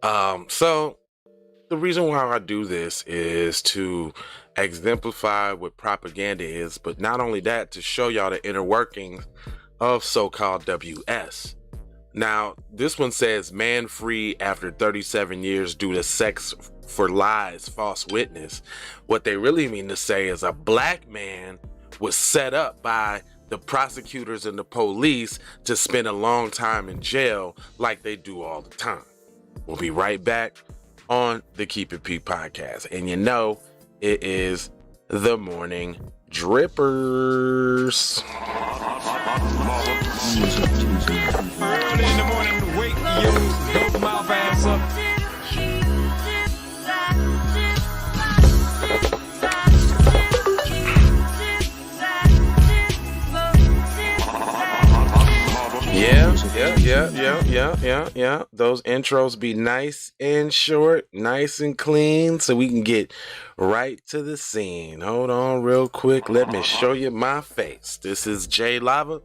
So the reason why I do this is to exemplify what propaganda is, but not only that, to show y'all the inner workings of so-called WS. Now, this one says man free after 37 years due to sex for lies, false witness. What they really mean to say is a black man was set up by the prosecutors and the police to spend a long time in jail like they do all the time. We'll be right back on the Keep It P podcast. And you know, it is the morning drippers. Early in the morning to wake your dope mouth ass up. Yeah. Those intros be nice and short, nice and clean, so we can get right to the scene. Hold on real quick. Let me show you my face. This is Jay Lava,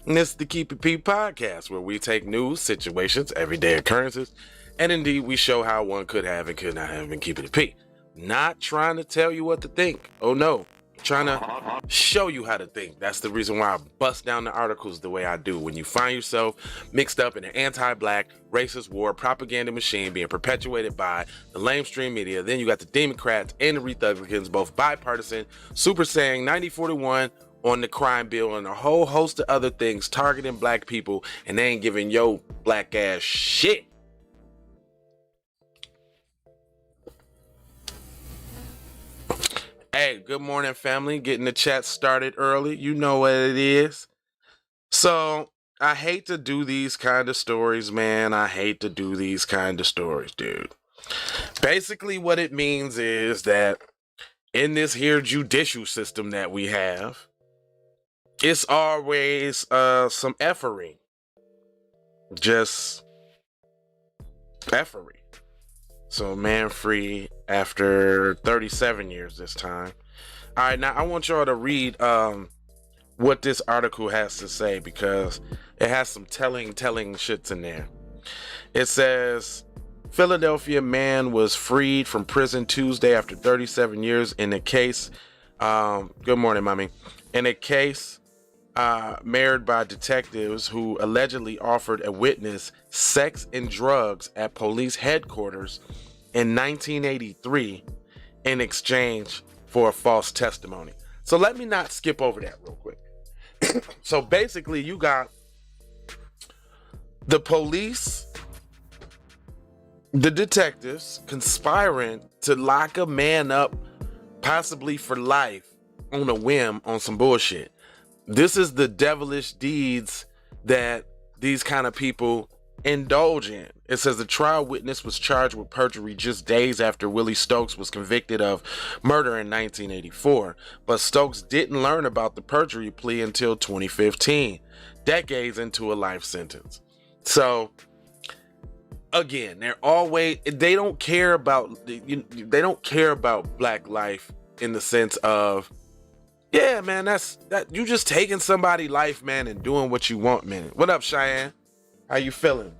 and this is the Keep It P podcast, where we take news, situations, everyday occurrences, and indeed we show how one could have and could not have been keeping it P. Not trying to tell you what to think. Oh no. Trying to show you how to think. That's the reason why I bust down the articles the way I do. When you find yourself mixed up in an anti-black racist war propaganda machine being perpetuated by the lamestream media, then you got the Democrats and the Republicans, both bipartisan, super saying 90-41 on the crime bill and a whole host of other things targeting black people, and they ain't giving yo black ass shit. Hey, good morning, family. Getting the chat started early. You know what it is. So, I hate to do these kind of stories, man. I hate to do these kind of stories, dude. Basically, what it means is that in this here judicial system that we have, it's always some effery. Just effery. So, man free after 37 years this time. All right, now I want y'all to read what this article has to say, because it has some telling shits in there. It says, Philadelphia man was freed from prison Tuesday after 37 years in a case, good morning, mommy, in a case marred by detectives who allegedly offered a witness sex and drugs at police headquarters in 1983 in exchange for a false testimony. So let me not skip over that real quick. So basically, you got the police, the detectives conspiring to lock a man up possibly for life on a whim on some bullshit. This is the devilish deeds that these kind of people indulge in. It says the trial witness was charged with perjury just days after Willie Stokes was convicted of murder in 1984, but Stokes didn't learn about the perjury plea until 2015, decades into a life sentence. So again, they don't care about black life in the sense of, yeah, man, that you just taking somebody's life, man, and doing what you want, man. What up, Cheyenne? How you feeling?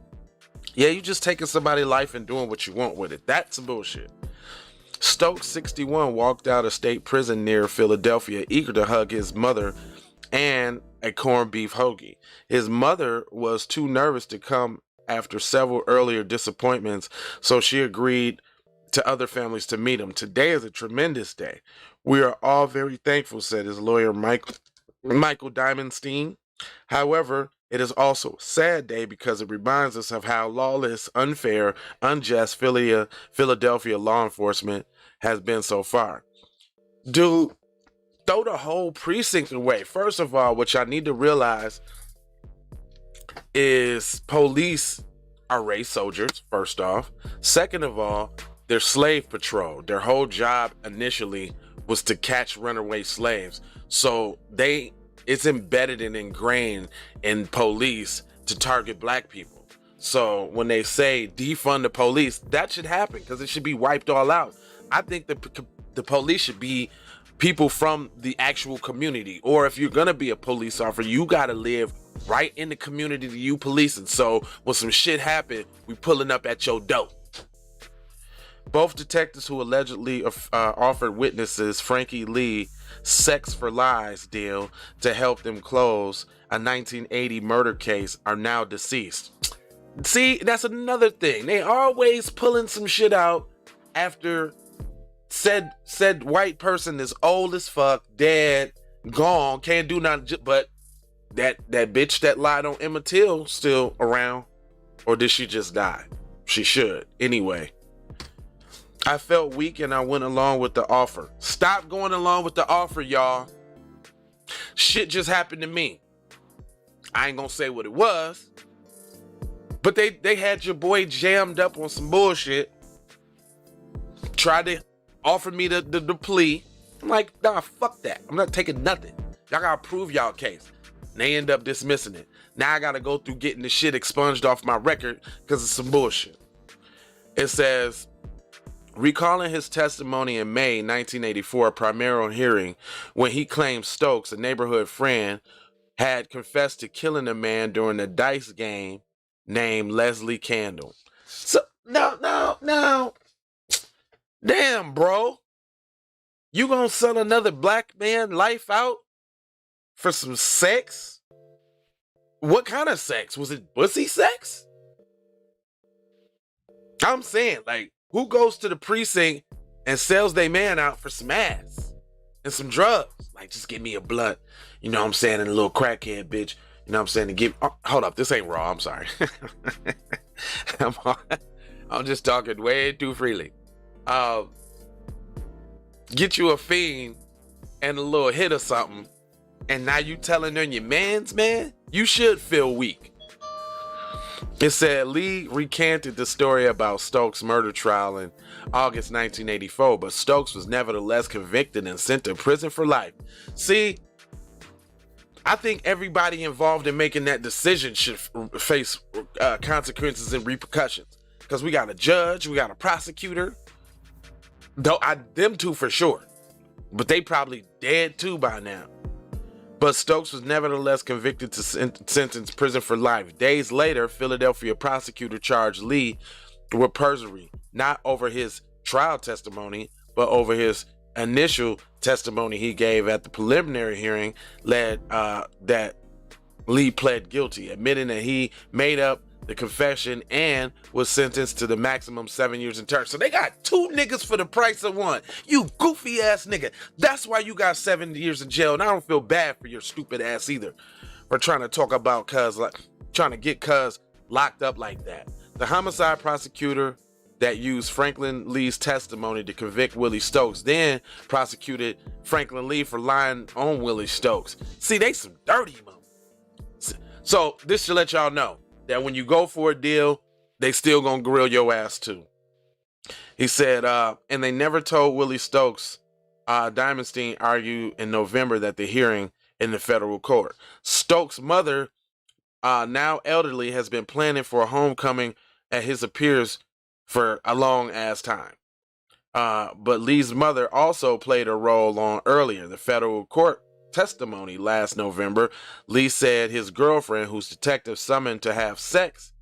Yeah, you just taking somebody's life and doing what you want with it. That's some bullshit. Stokes, 61, walked out of state prison near Philadelphia, eager to hug his mother and a corned beef hoagie. His mother was too nervous to come after several earlier disappointments, so she agreed to other families to meet him. Today is a tremendous day. We are all very thankful, said his lawyer, Michael Diamondstein. However, it is also a sad day because it reminds us of how lawless, unfair, unjust Philadelphia law enforcement has been so far. Dude, throw the whole precinct away. First of all, what y'all need to realize is police are race soldiers, first off. Second of all, they're slave patrol. Their whole job initially was to catch runaway slaves. So it's embedded and ingrained in police to target black people. So when they say defund the police, that should happen because it should be wiped all out. I think the police should be people from the actual community. Or if you're going to be a police officer, you got to live right in the community that you policing. So when some shit happen, we pulling up at your door. Both detectives who allegedly offered witnesses Frankie Lee sex for lies deal to help them close a 1980 murder case are now deceased. See, that's another thing. They always pulling some shit out after said white person is old as fuck, dead, gone, can't do nothing. But that bitch that lied on Emmett Till still around, or did she just die? She should. Anyway, I felt weak and I went along with the offer. Stop going along with the offer, y'all. Shit just happened to me. I ain't gonna say what it was, but they had your boy jammed up on some bullshit. Tried to offer me the plea. I'm like, nah, fuck that. I'm not taking nothing. Y'all gotta prove y'all case. And they end up dismissing it. Now I gotta go through getting the shit expunged off my record because of some bullshit. It says, recalling his testimony in May 1984 primary hearing when he claimed Stokes, a neighborhood friend, had confessed to killing a man during a dice game named Leslie Candle. So, no. Damn, bro. You gonna sell another black man life out for some sex? What kind of sex? Was it pussy sex? I'm saying, like, who goes to the precinct and sells their man out for some ass and some drugs? Like, just give me a blunt, you know what I'm saying, and a little crackhead bitch, you know what I'm saying, to give, oh, hold up, this ain't raw, I'm sorry. I'm just talking way too freely. Get you a fiend and a little hit or something, and now you telling on your mans, man? You should feel weak. It said Lee recanted the story about Stokes' murder trial in August 1984, but Stokes was nevertheless convicted and sent to prison for life. See, I think everybody involved in making that decision should face consequences and repercussions. Because we got a judge, we got a prosecutor. Them two for sure. But they probably dead too by now. But Stokes was nevertheless convicted to sentence prison for life. Days later, Philadelphia prosecutor charged Lee with perjury, not over his trial testimony, but over his initial testimony he gave at the preliminary hearing that Lee pled guilty, admitting that he made up the confession and was sentenced to the maximum 7 years in term. So they got two niggas for the price of one. You goofy ass nigga. That's why you got 7 years in jail. And I don't feel bad for your stupid ass either for trying to talk about cuz, like trying to get cuz locked up like that. The homicide prosecutor that used Franklin Lee's testimony to convict Willie Stokes then prosecuted Franklin Lee for lying on Willie Stokes. See, they some dirty motherfuckers. So this should let y'all know that when you go for a deal, they still gonna grill your ass too. He said, and they never told Willie Stokes. Diamondstein argued in November that the hearing in the federal court. Stokes' mother, now elderly, has been planning for a homecoming at his appearance for a long ass time. But Lee's mother also played a role on earlier. The federal court testimony last November, Lee said his girlfriend, whose detectives summoned to have sex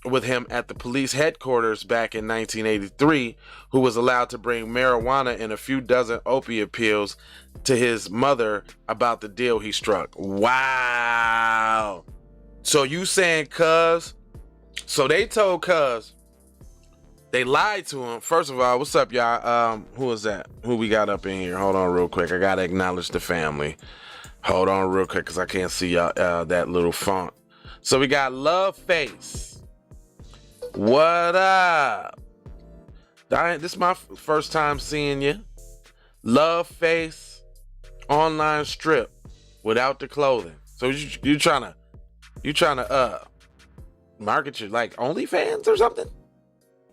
with him at the police headquarters back in 1983, who was allowed to bring marijuana and a few dozen opiate pills to his mother about the deal he struck. Wow. So you saying cuz, so they told cuz, they lied to him. First of all, what's up, y'all? Who is that? Who we got up in here? Hold on real quick. I gotta acknowledge the family. Hold on real quick, because I can't see y'all that little font. So we got Love Face. What up? This is my first time seeing you. Love Face online strip without the clothing. So you trying to market your like OnlyFans or something?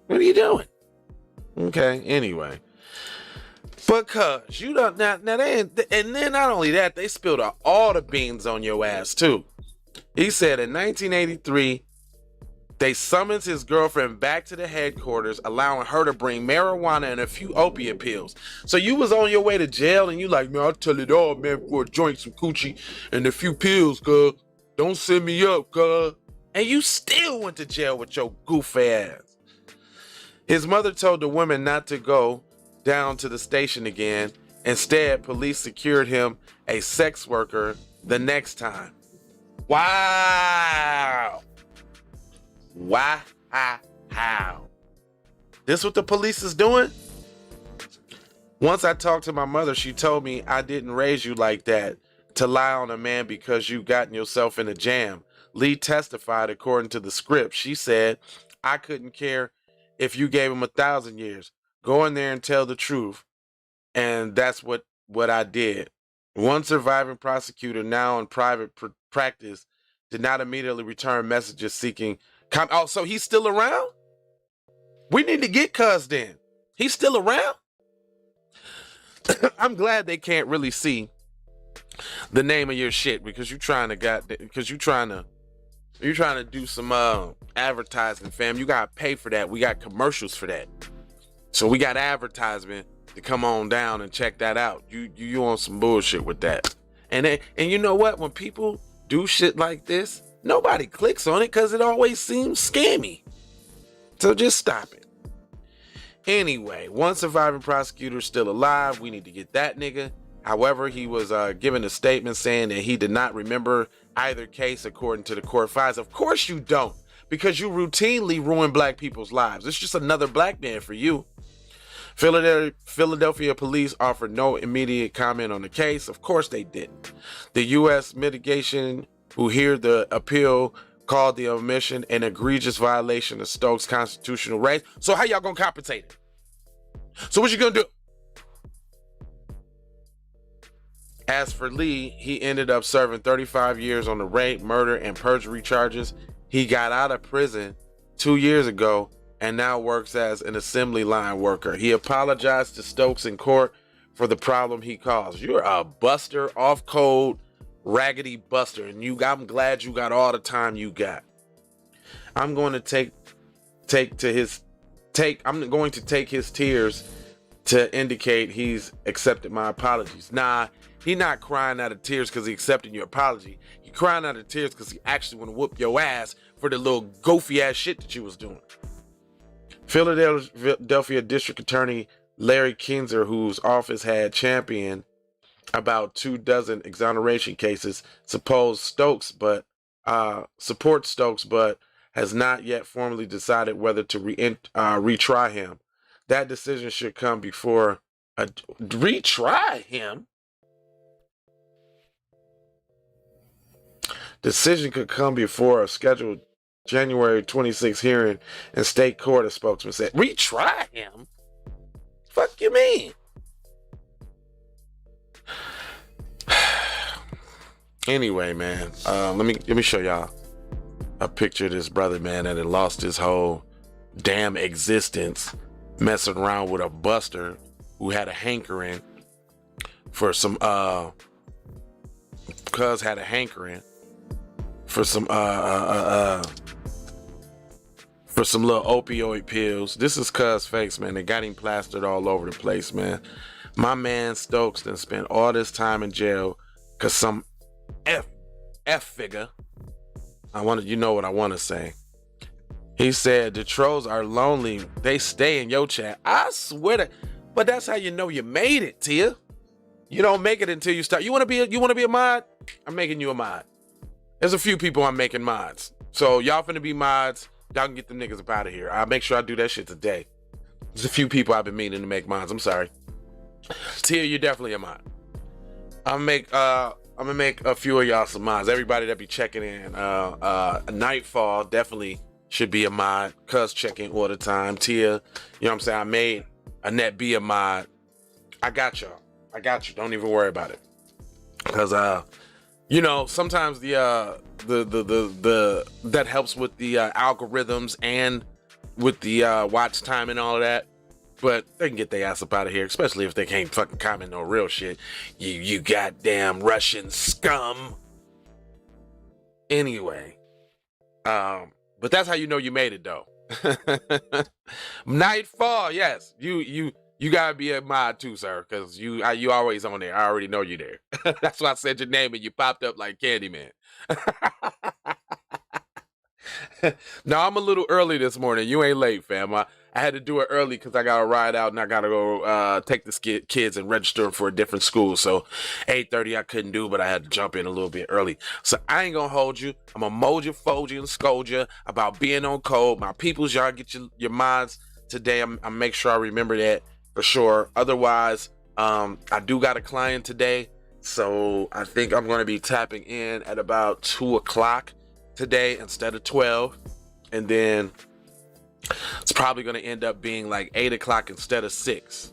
What are you doing? Okay, anyway. Because you don't now they ain't, and then not only that, they spilled all the beans on your ass too. He said in 1983, they summons his girlfriend back to the headquarters, allowing her to bring marijuana and a few opiate pills. So you was on your way to jail and you like, man, I'll tell it all, man, for a joint, some coochie, and a few pills, cuz. Don't send me up, cuz. And you still went to jail with your goof ass. His mother told the woman not to go down to the station again. Instead, police secured him a sex worker the next time. Wow. Wow. How? This what the police is doing? Once I talked to my mother, she told me I didn't raise you like that to lie on a man because you gotten yourself in a jam. Lee testified according to the script. She said, I couldn't care if you gave him 1,000 years. Go in there and tell the truth. And that's what I did. One surviving prosecutor, now in private practice, did not immediately return messages seeking oh, so he's still around? We need to get Cuz then. He's still around? I'm glad they can't really see the name of your shit because you're trying to do some advertising, fam. You gotta pay for that. We got commercials for that. So we got advertisement to come on down and check that out. You on some bullshit with that. And you know what? When people do shit like this, nobody clicks on it because it always seems scammy. So just stop it. Anyway, one surviving prosecutor is still alive. We need to get that nigga. However, he was given a statement saying that he did not remember either case according to the court files. Of course you don't, because you routinely ruin black people's lives. It's just another black man for you. Philadelphia police offered no immediate comment on the case. Of course they didn't. The U.S. mitigation who heard the appeal called the omission an egregious violation of Stokes' constitutional rights. So how y'all gonna compensate it? So what you gonna do? As for Lee, he ended up serving 35 years on the rape, murder, and perjury charges. He got out of prison 2 years ago and now works as an assembly line worker. He apologized to Stokes in court for the problem he caused. You're a buster, off code, raggedy buster, and I'm glad you got all the time you got. I'm going to take his tears to indicate he's accepted my apologies. Nah, he not crying out of tears because he accepted your apology. He crying out of tears because he actually want to whoop your ass for the little goofy ass shit that you was doing. Philadelphia District Attorney Larry Kinzer, whose office had championed about 24 exoneration cases, supports Stokes, but has not yet formally decided whether to retry him. That decision should come before retry him. Decision could come before a scheduled January 26th hearing in state court, a spokesman said. Retry him? Fuck you mean? Anyway, man, let me show y'all a picture of this brother, man, that had lost his whole damn existence messing around with a buster who had a hankering for some cuz had a hankering for some little opioid pills. This is cuz face, man. They got him plastered all over the place, man. My man Stokes done spent all this time in jail cause some F figure. You know what I want to say. He said the trolls are lonely. They stay in your chat. I swear to, but that's how you know you made it, Tia. You don't make it until you start. You want to be a mod? I'm making you a mod. There's a few people I'm making mods. So y'all finna be mods. Y'all can get them niggas up out of here. I'll make sure I do that shit today. There's a few people I've been meaning to make mods. I'm sorry. Tia, you're definitely a mod. I'm gonna make a few of y'all some mods. Everybody that be checking in. Nightfall definitely should be a mod. Cuz checking all the time. Tia, you know what I'm saying? I made Annette be a mod. I got y'all. I got you. Don't even worry about it. Cause sometimes the that helps with the algorithms and with the watch time and all of that. But they can get their ass up out of here, especially if they can't fucking comment no real shit. You goddamn Russian scum. Anyway, but that's how you know you made it though. Nightfall, yes, you gotta be a mod too, sir, because you always on there. I already know you there. That's why I said your name and you popped up like Candyman. No, I'm a little early this morning. You ain't late, fam. I had to do it early because I got to ride out and I got to go take the kids and register them for a different school. So 8:30 I couldn't do, but I had to jump in a little bit early. So I ain't going to hold you. I'm going to mold you, fold you, and scold you about being on code. My peoples, y'all get your minds today. I'm make sure I remember that for sure. Otherwise, I do got a client today. So I think I'm going to be tapping in at about 2 o'clock today instead of 12. And then it's probably going to end up being like 8 o'clock instead of 6.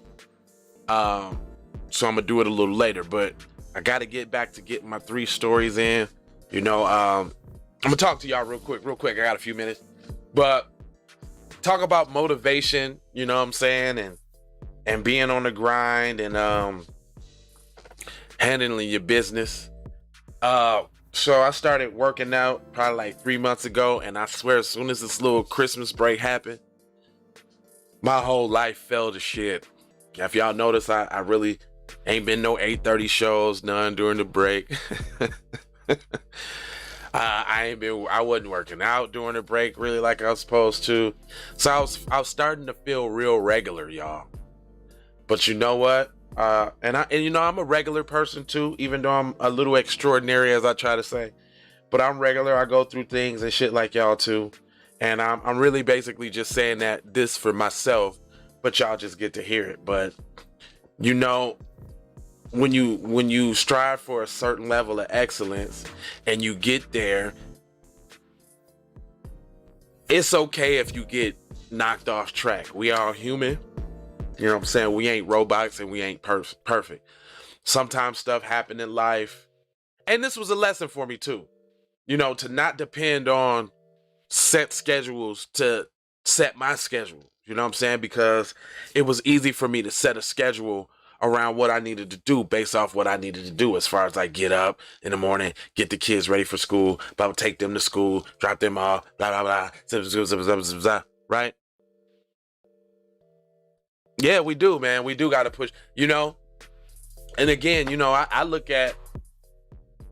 So I'm going to do it a little later, but I got to get back to getting my 3 stories in. You know, I'm going to talk to y'all real quick. I got a few minutes, but talk about motivation, you know what I'm saying? And being on the grind and handling your business. So I started working out probably like 3 months ago, and I swear as soon as this little Christmas break happened, my whole life fell to shit. If y'all notice, I really ain't been no 8:30 shows, none during the break. I wasn't working out during the break really like I was supposed to. So I was starting to feel real regular, y'all. But you know what? And you know, I'm a regular person too, even though I'm a little extraordinary, as I try to say. But I'm regular. I go through things and shit like y'all too. And I'm really basically just saying that this for myself, but y'all just get to hear it. But you know, when you strive for a certain level of excellence and you get there, it's okay if you get knocked off track. We are human. You know what I'm saying? We ain't robots and we ain't perfect. Sometimes stuff happen in life. And this was a lesson for me too. You know, to not depend on set schedules to set my schedule. You know what I'm saying? Because it was easy for me to set a schedule around what I needed to do based off what I needed to do, as far as like get up in the morning, get the kids ready for school, take them to school, drop them off, blah, blah, blah, right? Yeah, we do, man. We do got to push, you know? And again, you know, I look at,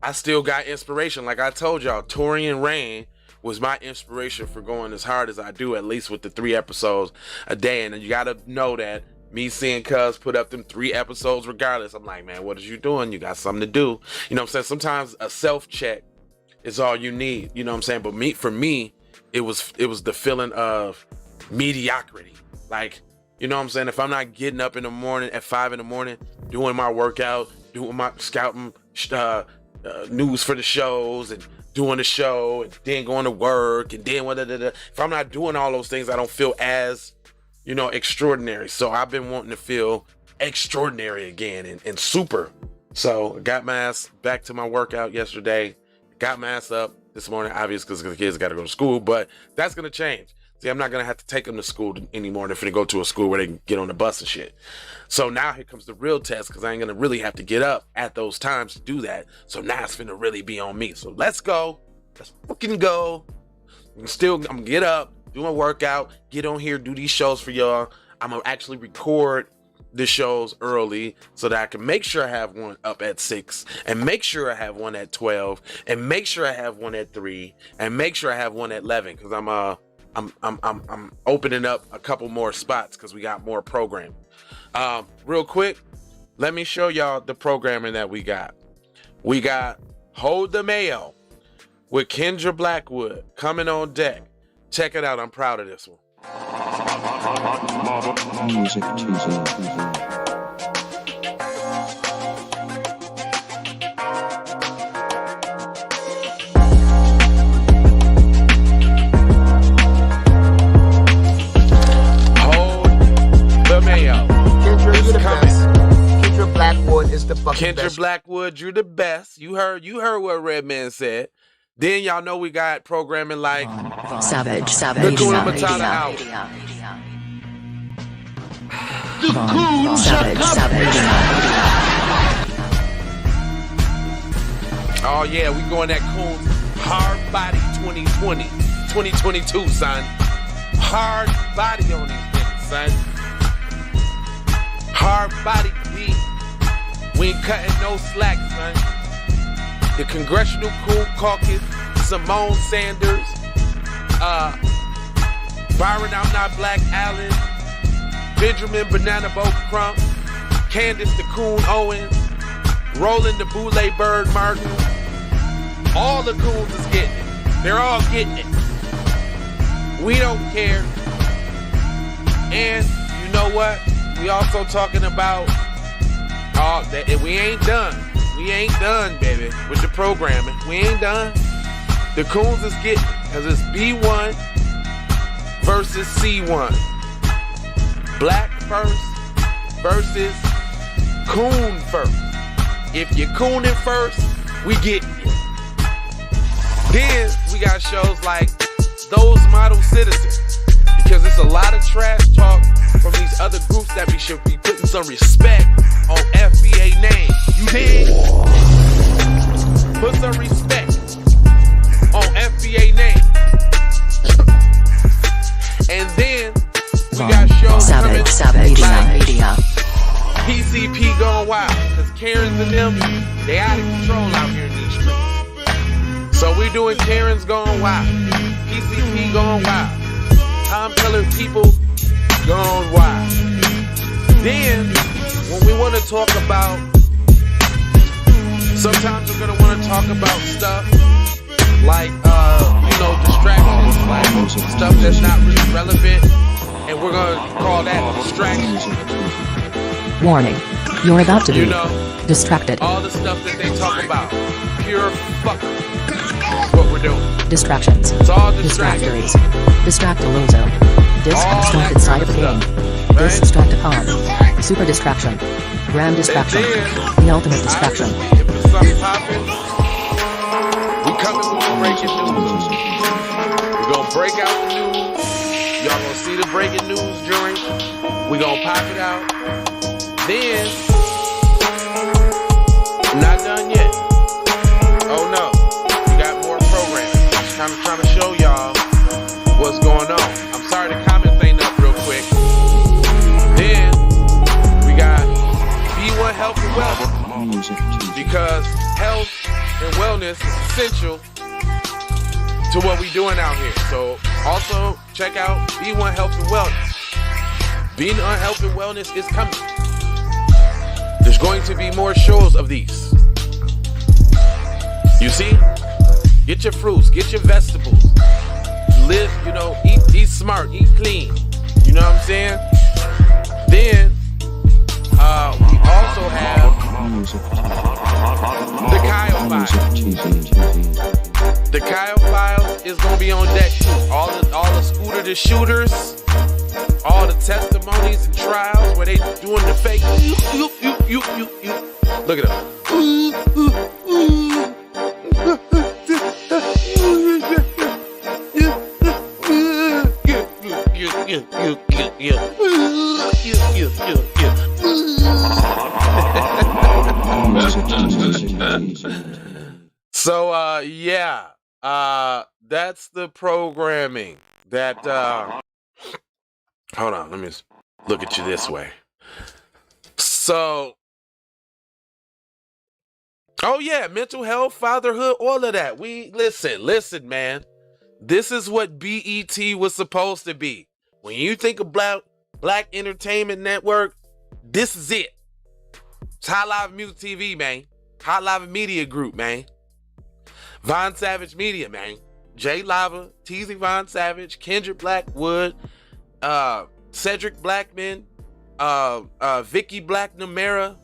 I still got inspiration. Like I told y'all, Torian Rain was my inspiration for going as hard as I do, at least with the 3 episodes a day. And you got to know that me seeing Cuz put up them 3 episodes regardless, I'm like, man, what is you doing? You got something to do. You know what I'm saying? Sometimes a self-check is all you need. You know what I'm saying? But for me, it was the feeling of mediocrity. Like, you know what I'm saying? If I'm not getting up in the morning at 5 in the morning, doing my workout, doing my scouting news for the shows and doing the show and then going to work and then if I'm not doing all those things, I don't feel as, you know, extraordinary. So I've been wanting to feel extraordinary again and super. So I got my ass back to my workout yesterday, got my ass up this morning, obviously because the kids got to go to school, but that's going to change. See, I'm not going to have to take them to school anymore. They're going to go to a school where they can get on the bus and shit. So now here comes the real test, because I ain't going to really have to get up at those times to do that. So now it's going to really be on me. So let's go. Let's fucking go. I'm going to get up, do my workout, get on here, do these shows for y'all. I'm going to actually record the shows early so that I can make sure I have one up at 6 and make sure I have one at 12 and make sure I have one at 3 and make sure I have one at 11, because I'm opening up a couple more spots because we got more programming. Real quick, let me show y'all the programming that we got. We got Hold the Mayo with Kendra Blackwood coming on deck. Check it out. I'm proud of this one. Music Tuesday. Kendra Blackwood, you're the best. You heard what Redman said. Then y'all know we got programming like Savage. Hakuna Matata out. Oh yeah, we going that cool hard body 2020, 2022, son. Hard body on these niggas, son. Hard body beat. We ain't cutting no slack, son. The Congressional Caucus, Simone Sanders, Byron I'm Not Black Allen, Benjamin Banana Boat Crump, Candace the Coon Owens, Roland the Boule Bird Martin. All the coons is getting it. They're all getting it. We don't care. And you know what? We also talking about that we ain't done. We ain't done, baby, with the programming. We ain't done. The coons is getting it because it's B1 versus C1. Black first versus coon first. If you're cooning first, we get you. Then we got shows like Those Model Citizens, because it's a lot of trash talk from these other groups that we should be putting some respect on FBA name. You dig? Put some respect on FBA name. And then we got shows coming like PCP going wild, because Karens and them, they out of control out here in these streets. So we doing Karens going wild, PCP going wild, Tom Keller people going wild. Then, when we want to talk about, sometimes we're going to want to talk about stuff like, distractions, like stuff that's not really relevant, and we're going to call that distractions. Warning, you're about to be distracted. All the stuff that they talk about, pure fucker. What we're doing. Distractions. It's all distractions. Distractalozo. Distracted side of the game. Right? Distractacon. Super distraction. Grand distraction. The ultimate distraction. If there's something popping, we coming with the breaking news. We're gonna break out the news. Y'all gonna see the breaking news joint. We're gonna pop it out. Then, I'm not done yet. Oh no. I'm trying to show y'all what's going on. I'm sorry the comments ain't up real quick. Then we got B1 Health and Wellness, because health and wellness is essential to what we doing out here. So also check out B1 Health and Wellness. B1 Health and Wellness is coming. There's going to be more shows of these. You see? Get your fruits, get your vegetables. Live, eat smart, eat clean. You know what I'm saying? Then, we also have the Kyle Files. The Kyle Files is gonna be on deck too. All the scooter to shooters, all the testimonies and trials where they doing the fake. Look at them. So that's the programming that hold on, let me look at you this way. So mental health, fatherhood, all of that. We listen, man. This is what BET was supposed to be. When you think of Black Entertainment Network, this is it. It's Hot Live Music TV, man. Hot Live Media Group, man. Von Savage Media, man. Jay Lava, TZ Von Savage, Kendrick Blackwood, Cedric Blackman, Vicky Black Namera,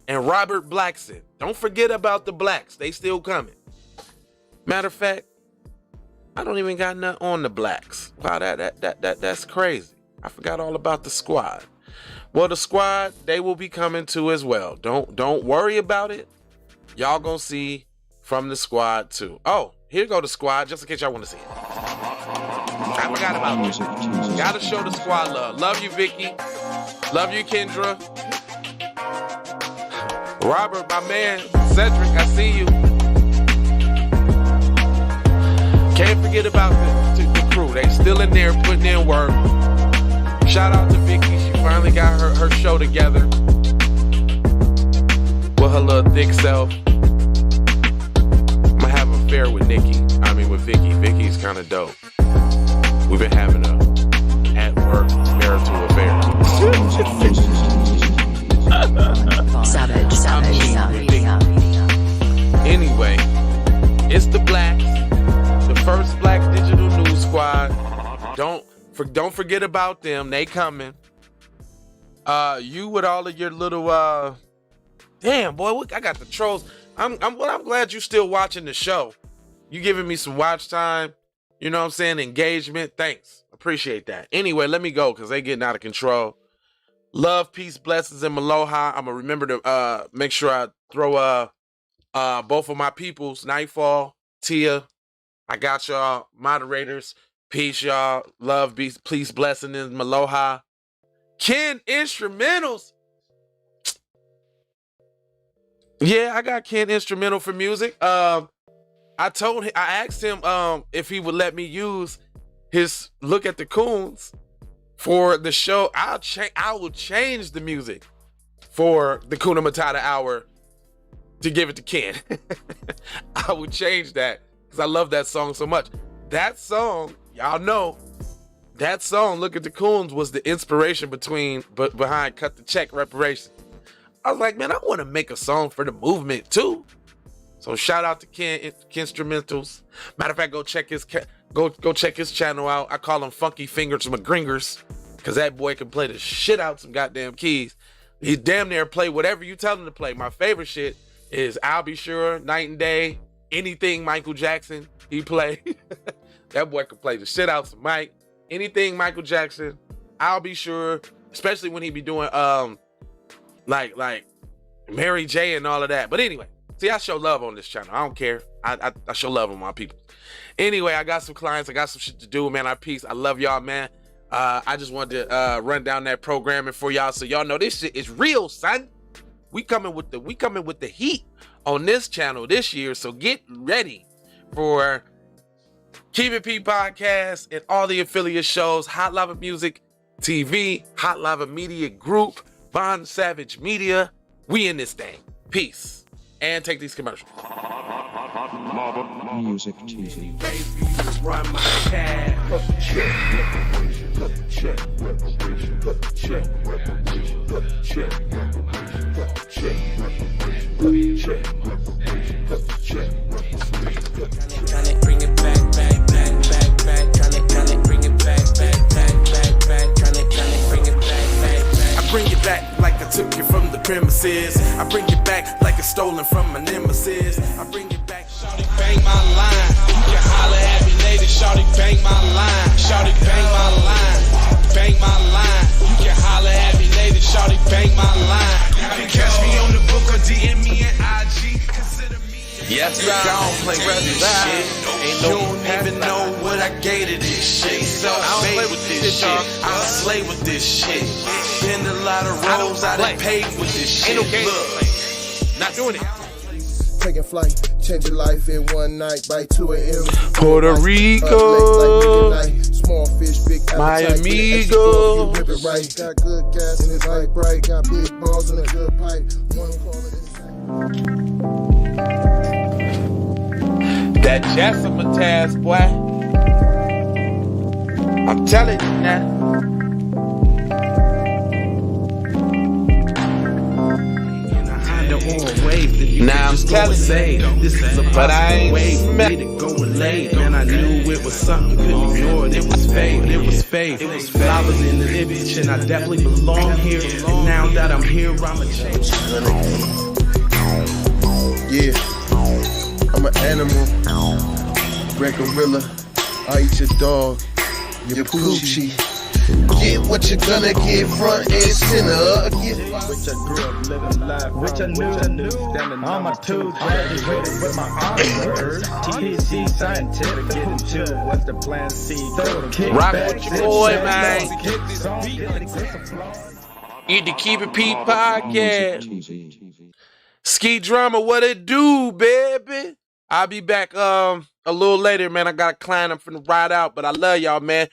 and Robert Blackson. Don't forget about the blacks. They still coming. Matter of fact, I don't even got nothing on the blacks. Wow, that's crazy. I forgot all about the squad. Well, the squad, they will be coming too as well. Don't worry about it. Y'all gonna see from the squad too. Oh, here go the squad, just in case y'all want to see it. I forgot about you. Gotta show the squad love. Love you, Vicky. Love you, Kendra. Robert, my man. Cedric, I see you. Can't forget about the crew. They still in there putting in work. Shout out to Vicky. She finally got her show together with her little thick self. I'm gonna have an affair with Vicky. Vicky's kind of dope. We've been having a at work marital affair. forget about them. They coming. You with all of your little damn boy, I got the trolls. I'm glad you still watching the show. You giving me some watch time. You know what I'm saying? Engagement. Thanks. Appreciate that. Anyway, let me go because they getting out of control. Love, peace, blessings, and aloha. I'm gonna remember to make sure I throw both of my peoples, Nightfall, Tia. I got y'all moderators. Peace, y'all. Love, peace, blessings, and aloha. Ken Instrumentals. Yeah, I got Ken Instrumental for music. I asked him if he would let me use his Look at the Coons for the show. I will change the music for the Kuna Matata Hour to give it to Ken. I would change that because I love that song so much. That song, y'all know, that song, Look at the Coons, was the inspiration behind Cut the Check Reparations. I was like, man, I want to make a song for the movement too. So shout out to Ken Instrumentals. Matter of fact, go check his channel out. I call him Funky Fingers McGringers because that boy can play the shit out some goddamn keys. He damn near play whatever you tell him to play. My favorite shit is I'll Be Sure, Night and Day, anything Michael Jackson he play. That boy can play the shit out some Mike. Anything Michael Jackson, I'll Be Sure, especially when he be doing like Mary J and all of that. But anyway. See, I show love on this channel. I don't care. I show love on my people. Anyway, I got some clients. I got some shit to do, man. Peace. I love y'all, man. I just wanted to run down that programming for y'all so y'all know this shit is real, son. We coming with the heat on this channel this year. So get ready for Keep It P Podcast and all the affiliate shows. Hot Lava Music TV, Hot Lava Media Group, Bond Savage Media. We in this thing. Peace. And take these commercials. Music TV. Run my tab. Check Tryna bring it back. Tryna bring it back. Tryna bring it back. I bring it back like I took you from the premises. I bring it back like it's stolen from my nemesis. I bring it back. Shawty bang my line. You can holler at me later. Shawty bang my line. Shawty bang my line. Bang my line. You can holler at me later. Shawty bang my line. You can catch me on the book or DM me at IG. Consider me. Yes, I don't play this shit. You don't even know what I gave to this shit. So I don't play with this shit. I slay with this shit. Been a lot of roads I done paved with this shit. Look, not doing it. Taking flight, changing life in one night by 2 a.m. Puerto Rico, small fish, big my appetite, amigo. rip it right. Got good gas in his light bright, got big balls in a good pipe. One call it. That Jessamine task, boy. I'm telling you now. Now I'm telling you, this is a but I ain't wave for me to go and lay. And I knew it was something couldn't ignore it. It was faith, it was faith. It was flowers in the image, and I definitely belong here. And now that I'm here, I'ma change. Yeah, I'm an animal, red gorilla. I eat your dog, your poochie. Get what you're gonna get, front and center. Which I grew up living life, which I knew. Standing on my two graduated with my honors. TDC scientific, getting to what's the plan C. rock with your boy, man. Eat the Keep It P Podcast. Ski Drama, what it do, baby? I'll be back a little later, man. I got a client I'm finna ride out, but I love y'all, man.